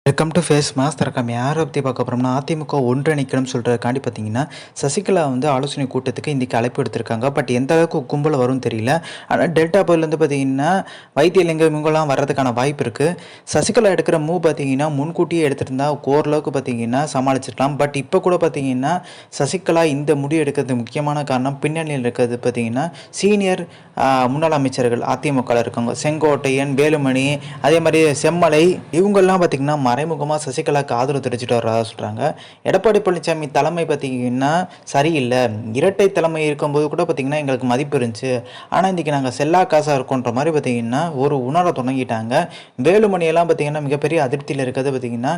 Welcome to face mass திறக்காம யாரை பற்றி பார்க்க போகிறோம்னா அதிமுக ஒன்றிணைக்கணும்னு சொல்கிறதுக்காண்டி பார்த்தீங்கன்னா சசிகலா ஆலோசனை கூட்டத்துக்கு இன்றைக்கி அழைப்பு எடுத்திருக்காங்க. பட் எந்த அளவுக்கு கும்பல் வரும்னு தெரியல. ஆனால் டெல்டா பகுதியிலேருந்து பார்த்தீங்கன்னா வைத்தியலிங்கம் இவங்கெல்லாம் வர்றதுக்கான வாய்ப்பு இருக்குது. சசிகலா எடுக்கிற மூவ் பார்த்தீங்கன்னா முன்கூட்டியே எடுத்துருந்தா ஓரளவுக்கு பார்த்தீங்கன்னா சமாளிச்சிருக்கலாம். பட் இப்போ கூட பார்த்தீங்கன்னா சசிகலா இந்த முடிவு எடுக்கிறதுக்கு முக்கியமான காரணம் பின்னணியில் இருக்கிறது பார்த்தீங்கன்னா சீனியர் முன்னாள் அமைச்சர்கள் அதிமுகவில் இருக்காங்க. செங்கோட்டையன், வேலுமணி, அதே மாதிரி செம்மலை இவங்கெல்லாம் பார்த்தீங்கன்னா மறைமுகமாக சசிகலாவுக்கு ஆதரவு தெரிவிச்சுட்டு வர்றதா சொல்கிறாங்க. எடப்பாடி பழனிசாமி தலைமை பார்த்திங்கன்னா சரியில்லை, இரட்டை தலைமை இருக்கும்போது கூட பார்த்திங்கன்னா எங்களுக்கு மதிப்பு இருந்துச்சு, ஆனால் இன்றைக்கி நாங்கள் செல்லா காசாக இருக்கோன்ற மாதிரி பார்த்திங்கன்னா ஒரு உணர தொடங்கிட்டாங்க. வேலுமணியெல்லாம் பார்த்திங்கன்னா மிகப்பெரிய அதிருப்தியில் இருக்கிறது பார்த்திங்கன்னா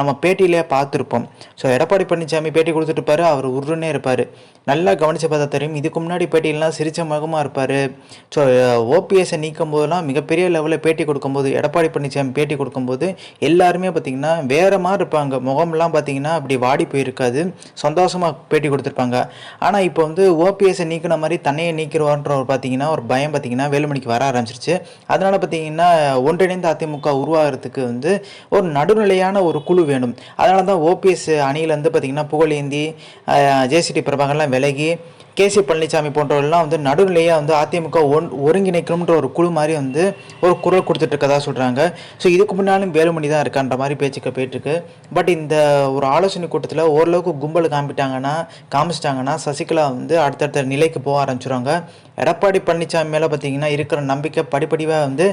நம்ம பேட்டியிலே பார்த்துருப்போம். ஸோ எடப்பாடி பழனிசாமி பேட்டி கொடுத்துட்டு இருப்பார், அவர் உருன்னே இருப்பார். நல்லா கவனித்து பார்த்தா தெரியும். இதுக்கு முன்னாடி பேட்டியெல்லாம் சிரிச்ச முகமாக இருப்பார். ஸோ ஓபிஎஸ்ஸை நீக்கும் போதெல்லாம் மிகப்பெரிய லெவலில் பேட்டி கொடுக்கும்போது, எடப்பாடி பழனிசாமி பேட்டி கொடுக்கும்போது எல்லாருமே பார்த்திங்கன்னா வேறு மாதிரி இருப்பாங்க. முகம்லாம் பார்த்திங்கன்னா அப்படி வாடி போயிருக்காது, சந்தோஷமாக பேட்டி கொடுத்துருப்பாங்க. ஆனால் இப்போ ஓபிஎஸ்ஸை நீக்கின மாதிரி தன்னையே நீக்கிறோன்ற ஒரு பார்த்திங்கன்னா ஒரு பயம் பார்த்திங்கன்னா வேலுமணிக்கு வர ஆரம்பிச்சிருச்சு. அதனால் பார்த்திங்கன்னா ஒன்றிணைந்த அதிமுக உருவாகிறதுக்கு ஒரு நடுநிலையான ஒரு குழு வேணும். அதனால தான் ஓபிஎஸ் அணியிலேருந்து பார்த்திங்கன்னா புகழேந்தி, ஜேசிடி பிரபாகர்லாம் விலகி கேசி பழனிசாமி போன்றவர்கள்லாம் நடுநிலையாக அதிமுக ஒருங்கிணைக்கணுன்ற ஒரு குழு மாதிரி ஒரு குரல் கொடுத்துட்டு இருக்கதா சொல்கிறாங்க. ஸோ இதுக்கு முன்னாலும் வேலுமணி தான் இருக்கான்ற மாதிரி பேச்சுக்க போயிட்டுருக்கு. பட் இந்த ஒரு ஆலோசனை கூட்டத்தில் ஓரளவுக்கு கும்பல் காமிச்சிட்டாங்கன்னா சசிகலா அடுத்தடுத்த நிலைக்கு போக ஆரம்பிச்சுருவாங்க. எடப்பாடி பழனிசாமி மேலே பார்த்திங்கன்னா இருக்கிற நம்பிக்கை படிப்படியாக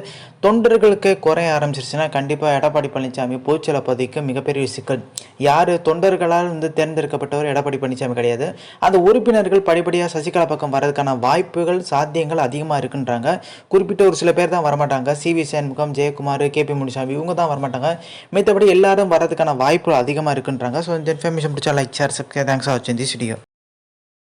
தொண்டர்களுக்கே குறைய ஆரம்பிச்சிருச்சுன்னா கண்டிப்பாக எடப்பாடி பழனிசாமி பொதுச்செயல பதவிக்கு மிகப்பெரிய சிக்கல். யார் தொண்டர்களால் தேர்ந்தெடுக்கப்பட்டவர் எடப்பாடி பழனிசாமி கிடையாது. அந்த உறுப்பினர்கள் படிப்படியாக சசிகலா பக்கம் வர்றதுக்கான வாய்ப்புகள் சாத்தியங்கள் அதிகமாக இருக்குன்றாங்க. குறிப்பிட்ட ஒரு சில பேர் தான் வரமாட்டாங்க. சிவி சண்முகம், ஜெயக்குமார், கேபி முனிசாமி இவங்க தான் வரமாட்டாங்க. மற்றபடி எல்லாரும் வர்றதுக்கான வாய்ப்புகள் அதிகமாக இருக்குன்றாங்க. ஸோ இந்த இன்ஃபர்மேஷன் பிடிச்சா like, share, subscribe. Thanks for வாட்சிங் திஸ் வீடியோ.